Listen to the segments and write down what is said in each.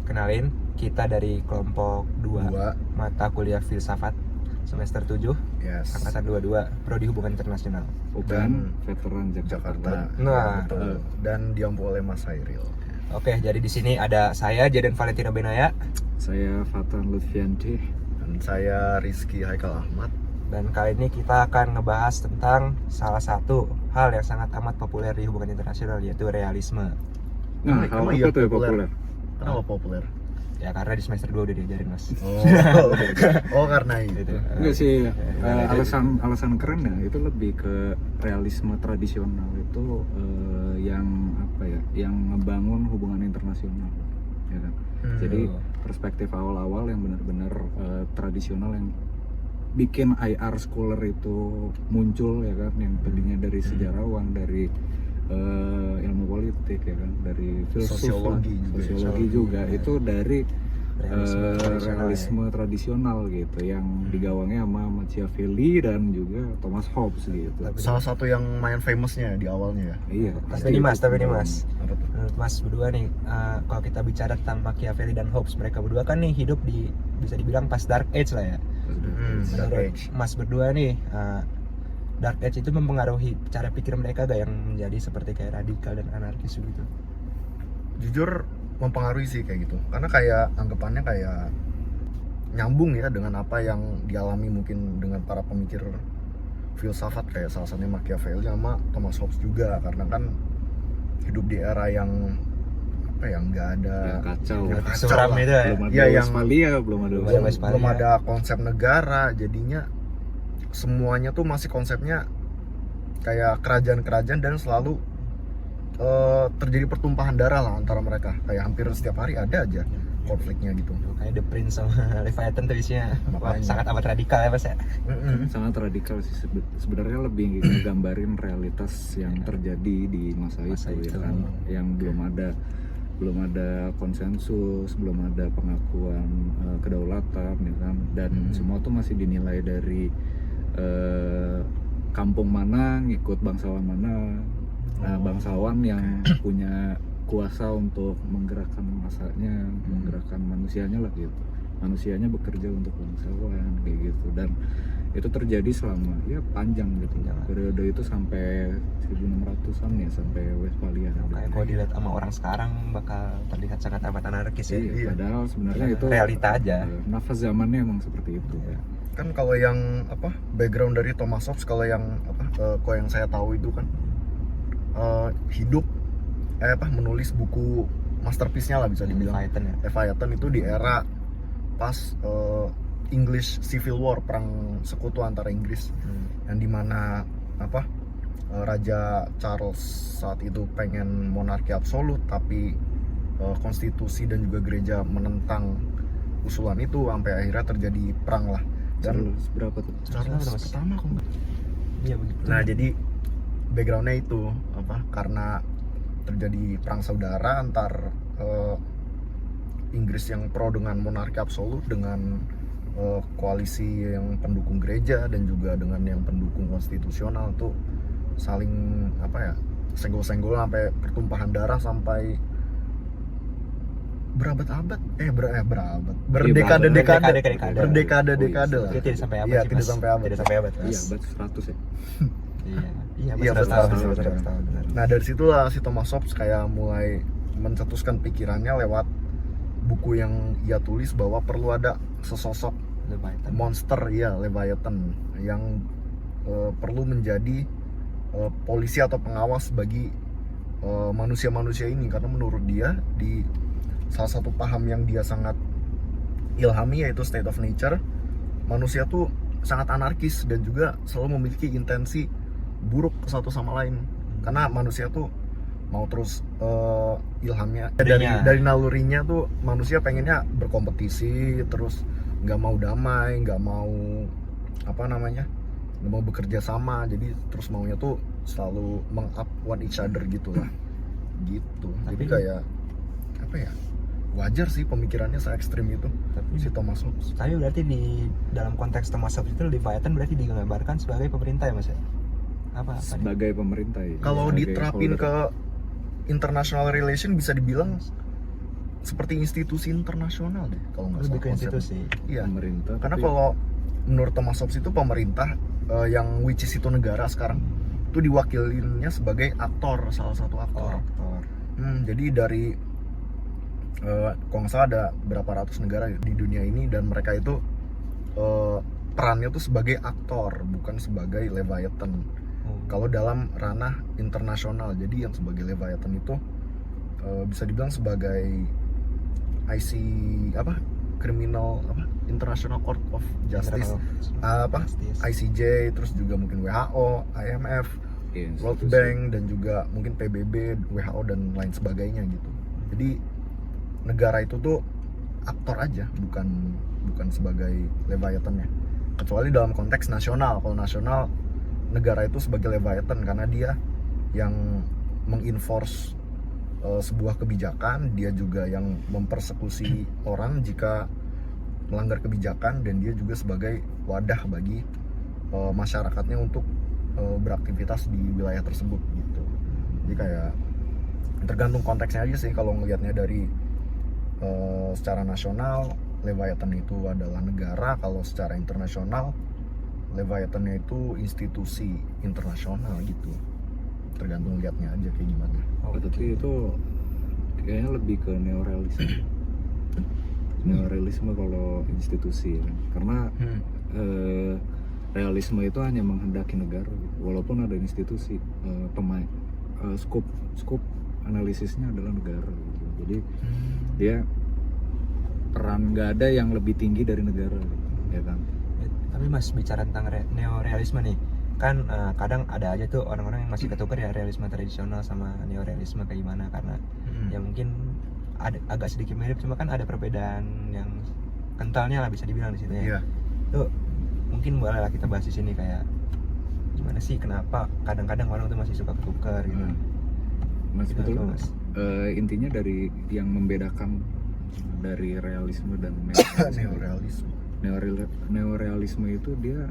Kenalin, kita dari kelompok 2 Dua. mata kuliah filsafat semester 7 Yes. angkatan 22 prodi hubungan internasional. Bukan veteran Jakarta. Nah, Betul. Dan diampu oleh Mas Hairil. Oke, jadi di sini ada saya Jaden Valentino Benaya Saya Fatan Lutfianti. Dan saya Rizky Haikal Ahmad. dan kali ini kita akan ngebahas tentang salah satu hal yang sangat amat populer di hubungan internasional, yaitu realisme. Nah, Emang hal iya apa tuh yang populer? populer? Kenapa populer? Ya karena di semester 2 udah diajarin, Mas. Oh karena itu. Enggak sih, alasan keren ya itu lebih ke realisme tradisional itu yang apa ya, yang ngebangun hubungan internasional, ya kan. Jadi perspektif awal-awal yang benar-benar tradisional yang bikin IR scholar itu muncul, ya kan, yang tadinya dari sejarawan, dari ilmu politik, ya kan, dari filsuf, sosiologi juga itu dari realisme tradisional gitu, yang digawangi sama Machiavelli dan juga Thomas Hobbes gitu. Salah satu yang main famousnya di awalnya ya. Iya. Tapi ini Mas, Apa tuh? menurut Mas berdua nih, kalau kita bicara tentang Machiavelli dan Hobbes, mereka berdua kan nih hidup di, bisa dibilang pas Dark Age lah ya. Dark Menurut Age. Mas berdua nih, Dark Age itu mempengaruhi cara pikir mereka gak, yang menjadi seperti kayak radikal dan anarkis gitu? Jujur mempengaruhi sih kayak gitu. Karena kayak anggapannya kayak nyambung ya dengan apa yang dialami mungkin dengan para pemikir filsafat kayak salah satunya Machiavelli sama Thomas Hobbes juga, karena kan hidup di era yang apa ya, nggak ada Yang kacau. yang Suram lah. itu ya. Belum ada Iya, yang Westphalia, belum ada Belum Westphalia. belum ada konsep negara, jadinya semuanya tuh masih konsepnya kayak kerajaan-kerajaan dan selalu terjadi pertumpahan darah lah antara mereka, kayak hampir setiap hari ada aja konfliknya gitu. Kayak The Prince sama Leviathan tuh isinya Makanya. sangat amat radikal ya Mas ya. Sangat radikal sih, sebenarnya lebih ngegambarin realitas yang terjadi di masa itu, ya kan, yang belum ada konsensus, belum ada pengakuan kedaulatan, ya kan, dan semua tuh masih dinilai dari kampung mana ngikut bangsawan mana. Nah, bangsawan yang punya kuasa untuk menggerakkan masanya, menggerakkan manusianya lah gitu. Manusianya bekerja untuk bangsawan kayak gitu, dan itu terjadi selama ya panjang gitu. Periode itu sampai 1600-an ya, sampai Westphalia. Kayak kalau dilihat sama orang sekarang bakal terlihat sangat amat anarkis ya. Iya. Padahal sebenarnya itu Realita aja. nafas zamannya emang seperti itu ya. Kan kalau yang apa background dari Thomas Hobbes, kalau yang kalau yang saya tahu itu kan hidup menulis buku masterpiece-nya lah bisa dibilang, Leviathan ya. Leviathan itu di era pas English Civil War, perang sekutu antara Inggris, yang dimana Raja Charles saat itu pengen monarki absolut, tapi konstitusi dan juga gereja menentang usulan itu, sampai akhirnya terjadi perang lah. Dan Charles berapa tuh? Charles pertama kok nggak? Iya begitu. Nah, jadi backgroundnya itu karena terjadi perang saudara antar Inggris yang pro dengan monarki absolut dengan koalisi yang pendukung gereja dan juga dengan yang pendukung konstitusional, tuh saling senggol-senggol sampai pertumpahan darah sampai berdekade-dekade lah. Itu tidak sampai abad Iya, sih, tidak Mas. sampai abad. Tidak sampai abad. Iya, abad 100 ya. Iya, Iya, Mas, 100 betul. tahun, benar. Nah, dari situlah si Thomas Hobbes kayak mulai mencetuskan pikirannya lewat buku yang ia tulis, bahwa perlu ada sesosok Leviathan. monster, ya Leviathan, yang perlu menjadi polisi atau pengawas bagi manusia-manusia ini, karena menurut dia di salah satu paham yang dia sangat ilhami, yaitu state of nature, manusia tuh sangat anarkis dan juga selalu memiliki intensi buruk ke satu sama lain, karena manusia tuh mau terus ilhamnya dari nalurinya tuh manusia pengennya berkompetisi, terus nggak mau damai, nggak mau nggak mau bekerja sama, jadi terus maunya tuh selalu meng-up one each other gitu lah gitu. Jadi kayak wajar sih pemikirannya se ekstrim itu si Thomas Hobbes. Tapi berarti di dalam konteks Thomas Hobbes itu Leviathan berarti digambarkan sebagai pemerintah ya Mas ya? Apa Sebagai pemerintah ya. Kalau diterapin ke international relation bisa dibilang seperti institusi internasional deh kalau nggak Lebih salah ke konsepnya. institusi. Iya. Pemerintah. Karena tapi- kalau menurut Thomas Hobbes itu pemerintah yang which is itu negara sekarang itu diwakilinnya sebagai aktor, salah satu aktor. Jadi dari kalau nggak salah ada berapa ratus negara di dunia ini dan mereka itu perannya tuh sebagai aktor bukan sebagai Leviathan. Kalau dalam ranah internasional, jadi yang sebagai Leviathan itu bisa dibilang sebagai IC Criminal International Court of Justice, ICJ, terus juga mungkin WHO, IMF, Iya, World institusi. Bank, dan juga mungkin PBB, WHO dan lain sebagainya gitu. Jadi negara itu tuh aktor aja, bukan sebagai Leviathan-nya. Kecuali dalam konteks nasional. Kalau nasional, negara itu sebagai Leviathan karena dia yang mengenforce sebuah kebijakan, dia juga yang mempersekusi orang jika melanggar kebijakan, dan dia juga sebagai wadah bagi masyarakatnya untuk beraktivitas di wilayah tersebut gitu. Jadi kayak tergantung konteksnya aja sih. Kalau ngelihatnya dari secara nasional, Leviathan itu adalah negara. Kalau secara internasional, Leviathan itu institusi internasional gitu. Tergantung lihatnya aja kayak gimana. Tapi itu kayaknya lebih ke neorealisme. Neorealisme kalau institusi ya. Karena realisme itu hanya menghendaki negara gitu. Walaupun ada institusi, scope analisisnya adalah negara gitu. Jadi dia peran nggak ada yang lebih tinggi dari negara gitu, ya kan. Tapi Mas, bicara tentang neorealisme nih, kan kadang ada aja tuh orang-orang yang masih ketukar ya realisme tradisional sama neorealisme kayak gimana, karena ya mungkin agak sedikit mirip, cuma kan ada perbedaan yang kentalnya lah bisa dibilang di situ ya. Iya. Tuh mungkin boleh lah kita bahas di sini kayak gimana sih, kenapa kadang-kadang orang tuh masih suka ketukar gitu. Mas, Gitu, betul. Mas. Intinya dari yang membedakan dari realisme dan Neorealisme. neorealisme itu dia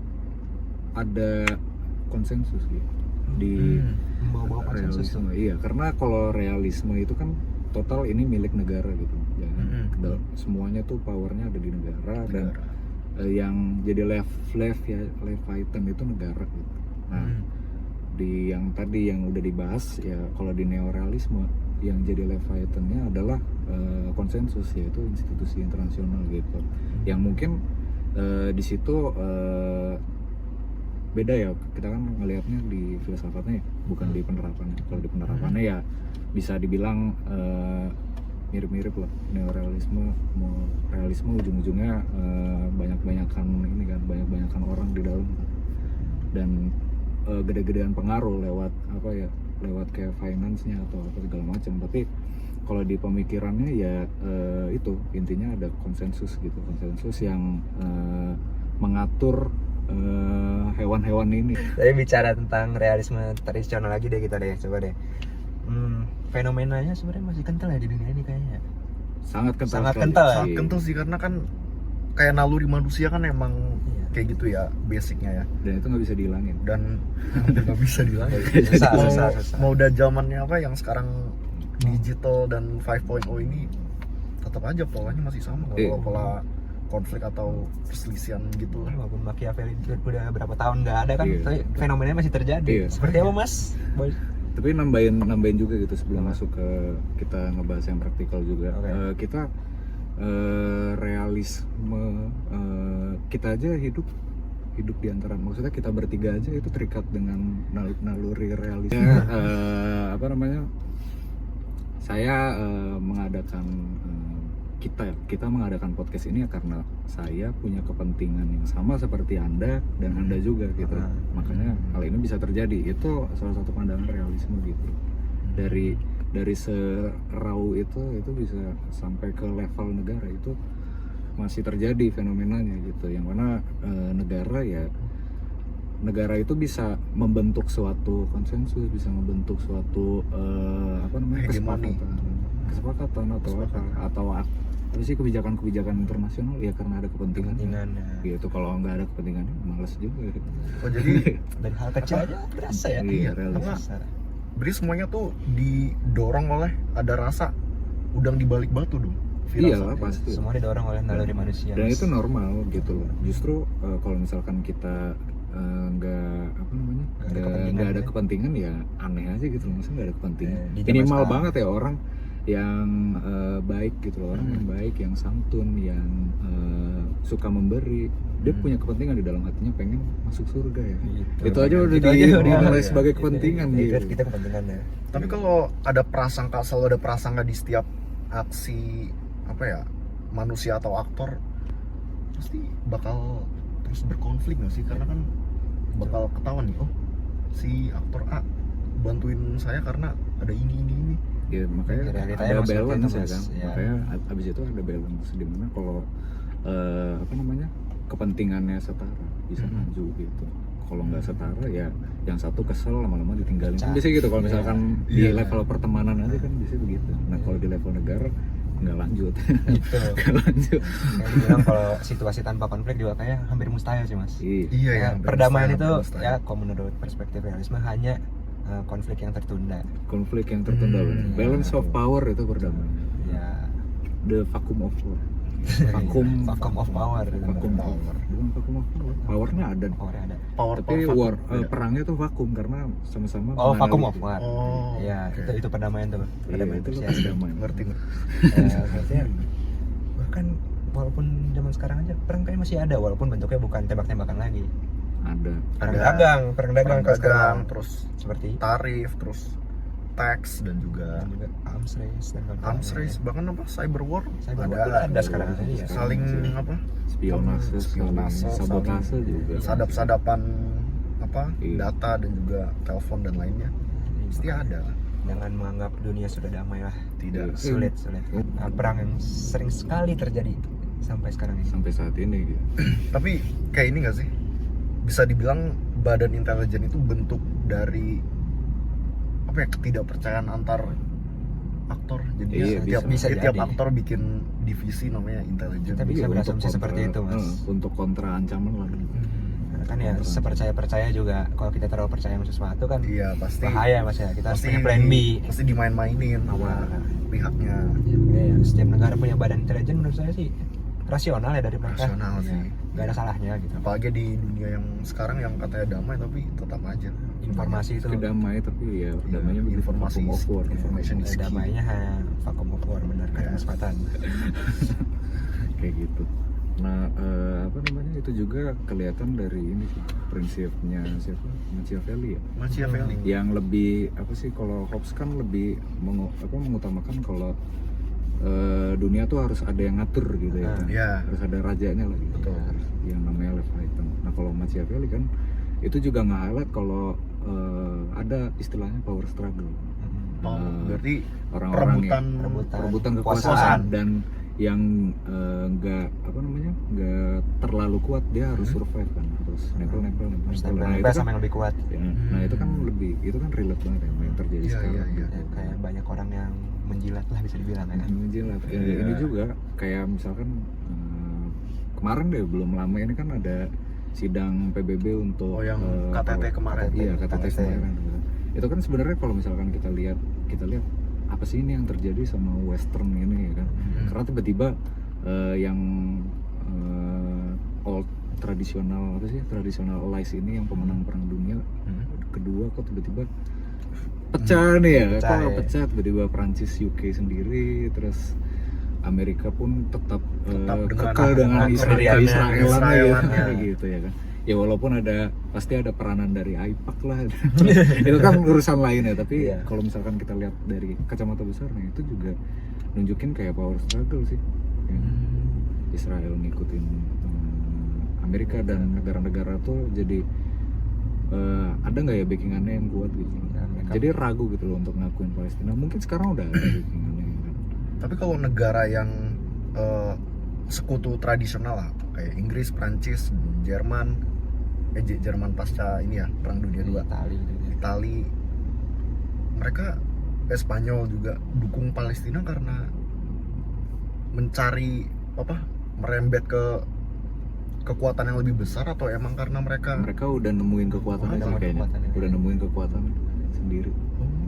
ada konsensus gitu di Membawa konsensus tuh. realisme. Iya, karena kalau realisme itu kan total ini milik negara gitu, ya kan? Semuanya tuh powernya ada di negara. Dan yang jadi Leviathan itu negara gitu. Nah, di yang tadi yang udah dibahas ya, kalau di neorealisme yang jadi Leviathan-nya adalah konsensus, yaitu institusi internasional gitu. Yang mungkin di situ beda ya, kita kan ngelihatnya di filsafatnya bukan di penerapannya. Kalau di penerapannya ya bisa dibilang mirip-mirip lah. Neorealisme, realisme ujung-ujungnya banyak-banyakan ini kan, banyak-banyakan orang di dalam, dan gede-gedean pengaruh lewat lewat kayak finance-nya atau apa segala macam. Tapi kalau di pemikirannya ya itu intinya ada konsensus gitu, konsensus yang mengatur hewan-hewan ini. Tapi bicara tentang realisme tradisional lagi deh, kita deh coba deh. Fenomenanya sebenarnya masih kental ya di dunia ini kayaknya. Sangat kental. Sangat sekali. kental ya? Sangat kental sih, karena kan kayak naluri manusia kan emang Iya. kayak gitu ya basicnya ya, Dan itu nggak bisa dihilangin. dan nggak bisa dihilangin. Susah. Mau udah zamannya apa yang sekarang digital dan 5.0 ini, tetap aja polanya masih sama. Iya. Kalau pola konflik atau perselisihan gitu lah. Walaupun Machiavelli udah berapa tahun nggak ada kan, Iya. tapi fenomenanya masih terjadi. Iya. Seperti apa Mas? Boy. Tapi nambahin juga gitu sebelum masuk ke kita ngebahas yang praktikal juga. Oke. Kita realisme, kita aja hidup di antara, maksudnya kita bertiga aja itu terikat dengan naluri realisme. Apa namanya? Saya mengadakan kita mengadakan podcast ini ya karena saya punya kepentingan yang sama seperti Anda dan Anda juga gitu. Makanya hal ini bisa terjadi. Itu salah satu pandangan realisme gitu. Dari serau itu bisa sampai ke level negara, itu masih terjadi fenomenanya gitu. Yang mana negara itu bisa membentuk suatu konsensus, bisa membentuk suatu Hegemoni. kesepakatan atau apa sih kebijakan internasional ya, karena ada kepentingan gitu. Kalau nggak ada kepentingannya males juga gitu. Oh, jadi Dari hal kecil aja berasa ya. Iya, Berasa. berarti semuanya tuh didorong oleh ada rasa udang di balik batu dong. viral. Iyalah pasti. Semua didorong oleh naluri manusia. Dan Mas. itu normal gitu loh. Justru kalau misalkan kita nggak apa namanya Nggak ada kepentingan, nggak ada ya. kepentingan ya aneh aja gitu loh. Maksudnya nggak ada kepentingan. Di zaman Minimal sekarang. banget ya orang yang baik gitu loh, orang yang baik, yang santun, yang suka memberi, dia punya kepentingan di dalam hatinya pengen masuk surga ya. Itu aja udah Itu aja dimulai ya. sebagai kepentingan Itu gitu. kita kepentingan ya. Tapi kalau ada prasangka, selalu ada prasangka di setiap aksi apa ya, manusia atau aktor, pasti bakal terus berkonflik nggak sih? Karena kan bakal ketahuan nih, oh si aktor A bantuin saya karena ada ini. Ya makanya Realitanya ada emang seperti balance itu, ya Mas. kan. Ya. Makanya abis itu ada balance di mana kalau apa namanya kepentingannya setara bisa maju gitu. Kalau nggak setara ya yang satu kesel lama-lama ditinggalin. Kan biasanya gitu kalau misalkan di Iya. level pertemanan aja kan bisa begitu. Nah kalau di level negara nggak lanjut. Gitu. Nggak lanjut. Yang dibilang kalau situasi tanpa konflik juga kayak hampir mustahil sih mas. Iya. Iya Ya, ya. perdamaian hampir itu mustahil. ya kalau menurut perspektif realisme hanya konflik yang tertunda. Konflik yang tertunda. Balance of power itu perdamaian. Ya, The vacuum of war. Vacuum of power. Vacuum of power. Bukan vacuum of power. Powernya ada. Powernya ada. Power Tapi vacuum. war Beda. perangnya tuh vakum karena sama-sama Oh, vacuum of mengalami- war. Oh, Ya, oke. itu perdamaian tuh. Iya, Perdamaian itu Persia. perdamaian. Ngerti. Berarti ya, bahkan walaupun zaman sekarang aja perang kayak masih ada walaupun bentuknya bukan tembak-tembakan lagi. Ada. Perang Ada. dagang Perang kalau sekarang. dagang, terus Seperti tarif, terus tax dan juga dan juga arms race dan kawan-kawan. arms race, bahkan apa cyber war Cyber war ada, ada sekarang. Iya. saling apa Spionase, Spionase, sabotase saling juga. sadap-sadapan apa Iya. data dan juga telepon dan lainnya pasti ada lah. Jangan menganggap dunia sudah damai lah. Tidak Sulit. Perang yang sering sekali terjadi sampai sekarang ini. Sampai saat ini gitu. tapi kayak ini nggak sih, bisa dibilang badan intelijen itu bentuk dari apa ya, ketidakpercayaan antar aktor. Jadi Iya, tiap bisa tiap jadi. aktor bikin divisi namanya intelijen. Kita bisa Iya, berasumsi untuk seperti itu, Mas. Untuk kontra ancaman lah. Karena kan ya sepercaya-percaya juga kalau kita terlalu percaya sama sesuatu kan Iya pasti bahaya mas ya. Kita harus pasti punya plan B. pasti dimain-mainin sama Iya. pihaknya. Ya, setiap negara punya badan intelijen menurut saya sih rasional ya dari mereka. Rasional sih. Gak ada salahnya gitu. Apalagi di dunia yang sekarang yang katanya damai tapi tetap aja Informasi itu Kedamai tapi ya damainya Iya, informasi vacuum of war. information is key. damainya vacuum of war benar kata Mas Fatan. Kayak gitu. Nah, apa namanya itu juga kelihatan dari ini sih prinsipnya siapa Machiavelli ya. Machiavelli. Yang lebih apa sih kalau Hobbes kan lebih mengutamakan kalau dunia tuh harus ada yang ngatur gitu ya. Iya. Harus ada rajanya lah gitu. Betul. Yang namanya Leviathan. Nah kalau Machiavelli kan itu juga nge-highlight kalau ada istilahnya power struggle. Oh, berarti Orang-orang perebutan yang Rebutan rebutan kekuasaan. kekuasaan dan yang nggak apa namanya nggak terlalu kuat dia harus survive kan, harus nempel. Harus Nah, nempel itu kan, sama yang lebih kuat. ya, nah itu kan lebih itu kan relate banget ya sama yang terjadi Iya, sekarang. iya, iya. Ya, kayak banyak orang yang menjilat lah bisa dibilang ya. Menjilat. Iya. Ini juga kayak misalkan kemarin deh belum lama ini kan ada sidang PBB untuk Oh, yang KTT kemarin. Iya, KTT KTT. kemarin. Itu kan sebenarnya kalau misalkan kita lihat apa sih ini yang terjadi sama Western ini ya kan? Karena tiba-tiba yang old tradisional allies ini yang pemenang perang dunia kedua kok tiba-tiba pecah nih ya, Pecah, kok ya. pecah tiba-tiba Prancis UK sendiri, terus Amerika pun tetap dengan- kekal dengan pendiriannya, Israelannya. gitu ya kan. Ya walaupun pasti ada peranan dari AIPAC lah. Itu kan urusan lain ya, tapi Iya. kalau misalkan kita lihat dari kacamata besarnya itu juga nunjukin kayak power struggle sih. Ya. Israel ngikutin Amerika dan negara-negara tuh jadi ada nggak ya backingannya yang kuat gitu. Ya, mereka- Jadi ragu gitu loh untuk ngakuin Palestina. Mungkin sekarang udah ada backingannya kan. Tapi kalau negara yang sekutu tradisional lah kayak Inggris, Prancis, Jerman, Jerman pasca ini ya Perang Dunia II, Itali gitu ya. Itali, mereka Spanyol juga dukung Palestina karena mencari merembet ke kekuatan yang lebih besar, atau emang karena mereka Mereka udah nemuin kekuatannya sih Udah kayaknya. kekuatannya. Udah nemuin kekuatan sendiri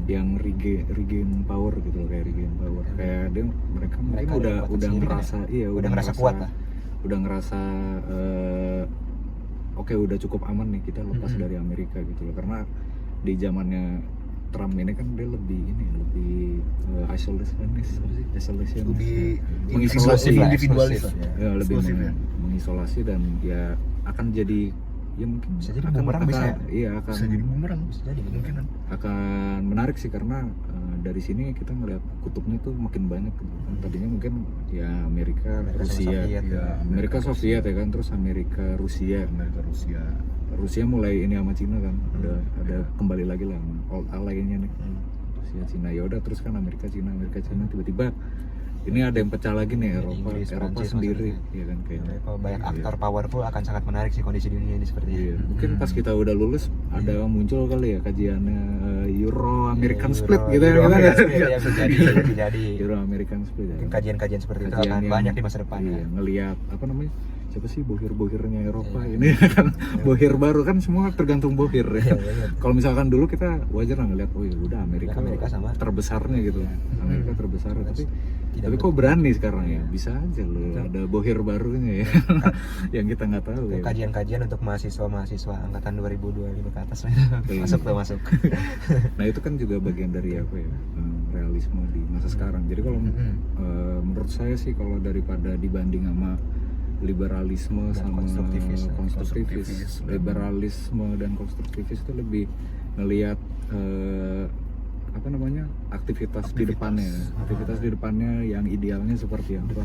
yang regain power gitu loh, kayak regain power, kayak mereka Mereka udah ada kekuatan sendiri kan ngerasa ya? Udah ngerasa kuat lah. udah ngerasa oke, udah cukup aman nih kita lepas dari Amerika gitu loh, karena di zamannya Trump ini kan dia lebih isolationis, Lebih mengisolasi, individualis lah. ya, lebih Eksklusif ya. mengisolasi, dan ya akan jadi ya mungkin Bisa jadi bumerang, bisa ya? iya akan Bisa jadi bumerang, Bisa jadi kemungkinan. akan menarik sih, karena dari sini kita ngelihat kutubnya tuh makin banyak gitu. Tadinya mungkin ya Amerika Amerika sama Rusia, Soviet, ya. Amerika Soviet ya kan, terus Amerika Rusia mulai ini sama Cina kan, ada kembali lagi lah sama old ally-nya nih, Rusia Cina. Ya udah, terus kan Amerika Cina tiba-tiba ini ada yang pecah lagi nih, Eropa Inggris, Eropa Prancis sendiri maksudnya. ya kan, kayaknya Kalau banyak aktor powerful akan sangat menarik sih kondisi dunia ini sepertinya. iya. Mungkin pas kita udah lulus ada muncul kali ya kajiannya Euro American Split gitu ya, Euro kita American nggak- Split, ya, bisa jadi. Euro American Split ya. Mungkin kajian-kajian seperti itu Kajian akan yang- banyak di masa depan. Iya, Ya. ngelihat apa namanya, siapa sih bohir-bohirnya Eropa Iya. ini kan, bohir baru kan, semua tergantung bohir Iya, ya. iya. Kalau misalkan dulu kita wajar lah ngelihat, oh ya udah Amerika sama. terbesarnya gitu, Amerika terbesar, tapi Tidak kok berani sekarang ya, bisa aja loh ada bohir barunya ya, yang kita nggak tahu Itu ya. kajian-kajian untuk mahasiswa angkatan 2025 ke atas Iya. masuk. Nah itu kan juga bagian dari apa ya, realisme di masa sekarang. Jadi kalau menurut saya sih, kalau daripada dibanding sama liberalisme Dan sama konstruktivis. Konstruktivis. liberalisme dan konstruktivis itu lebih ngelihat apa namanya, aktivitas di depannya yang idealnya seperti apa.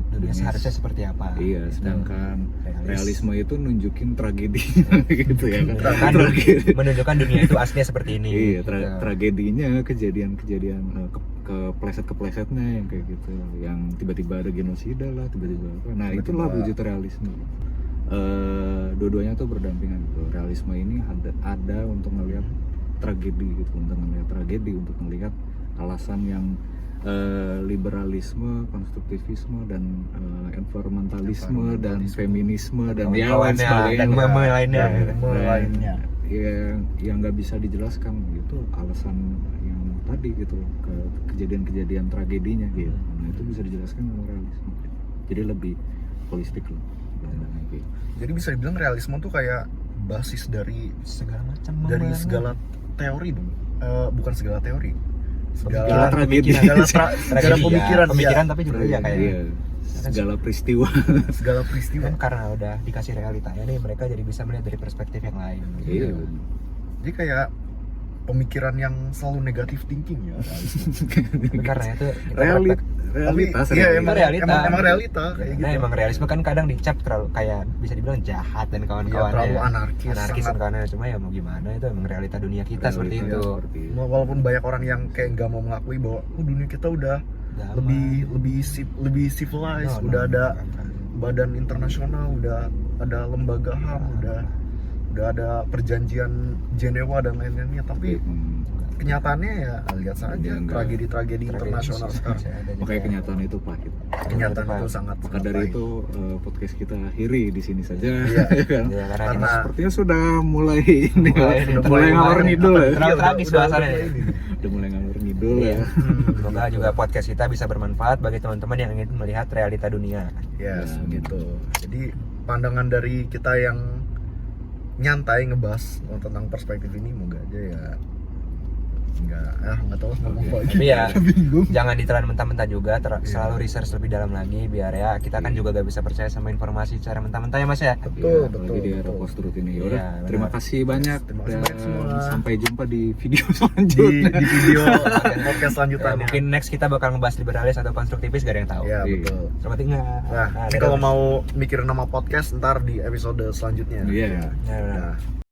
Dunia seharusnya seperti apa. Iya, Gitu. sedangkan Realis. realisme itu nunjukin tragedinya gitu ya kan. Menunjukkan dunia itu aslinya seperti ini. Iya, gitu. tragedinya, kejadian-kejadian kepleset-keplesetnya yang kayak gitu, yang tiba-tiba ada genosida lah, tiba-tiba apa. Nah, itulah wujud realisme. Dua-duanya tuh berdampingan gitu. Realisme ini ada untuk melihat tragedi gitu, untuk melihat alasan yang liberalisme, konstruktivisme, dan environmentalisme, dan feminisme, dan yang lain sebagainya. Dan meme lainnya. lainnya. Yang nggak bisa dijelaskan gitu, alasan yang tadi gitu, ke kejadian-kejadian tragedinya gitu. Nah itu bisa dijelaskan sama realisme, jadi lebih holistik loh. Gitu. Jadi bisa dibilang realisme tuh kayak basis dari Segala macam. segala teori dong. Bukan segala teori. Segala tragedi. Segala pemikiran, pemikiran iya. tapi juga ya kayak Iya, segala peristiwa. Segala peristiwa. kan karena udah dikasih realitanya nih, mereka jadi bisa melihat dari perspektif yang lain. Iya. Jadi kayak pemikiran yang selalu negatif thinking ya. Tapi karena itu kita Realitas. Tapi, iya, realita. emang realita kayak gitu. Nah, emang realisme kan kadang dicap terlalu kayak bisa dibilang jahat dan Iya, kawan-kawannya. terlalu anarkis. Anarkis dan sangat. kawannya, cuma ya mau gimana, itu emang realita dunia kita seperti Realita itu. seperti itu. Walaupun banyak orang yang kayak nggak mau mengakui bahwa dunia kita udah Damai. lebih civilized, No, udah no, ada bukan. badan internasional, udah ada lembaga HAM, udah ada perjanjian Jenewa dan lain-lainnya, tapi kenyataannya ya lihat saja Ya, enggak. tragedi internasional sekarang. Makanya kenyataan itu pahit. Kenyataan itu sangat Maka dari pahit. itu podcast kita akhiri di sini saja. Iya. ya kan? Ya, karena Karena Sepertinya sudah mulai ini, mulai ngalor ngidul ya. terlalu tragis suasananya. Udah mulai ngalor ngidul Iya. ya. Semoga juga podcast kita bisa bermanfaat bagi teman-teman yang ingin melihat realita dunia. Yes, begitu. Jadi pandangan dari kita yang nyantai ngebahas tentang perspektif ini, moga aja ya nggak tahu ngomong apa lagi. Tapi ya bingung. jangan ditelan mentah-mentah juga, selalu research lebih dalam lagi biar ya kita kan juga gak bisa percaya sama informasi secara mentah-mentah ya Mas ya. Betul, Iya, betul, apalagi di era betul. post truth ini. Iya, Yaudah, benar. terima kasih banyak. Terima kasih Dan banyak semua. sampai jumpa di video di selanjutnya. video podcast selanjutnya. Mungkin next kita bakal ngebahas liberalis atau konstruktivis, gak ada yang tahu. Ya, Iya. betul. Selamat tinggal. Nah, ini kalau mau mikirin nama podcast ntar di episode selanjutnya. Iya. Ya, benar. Nah,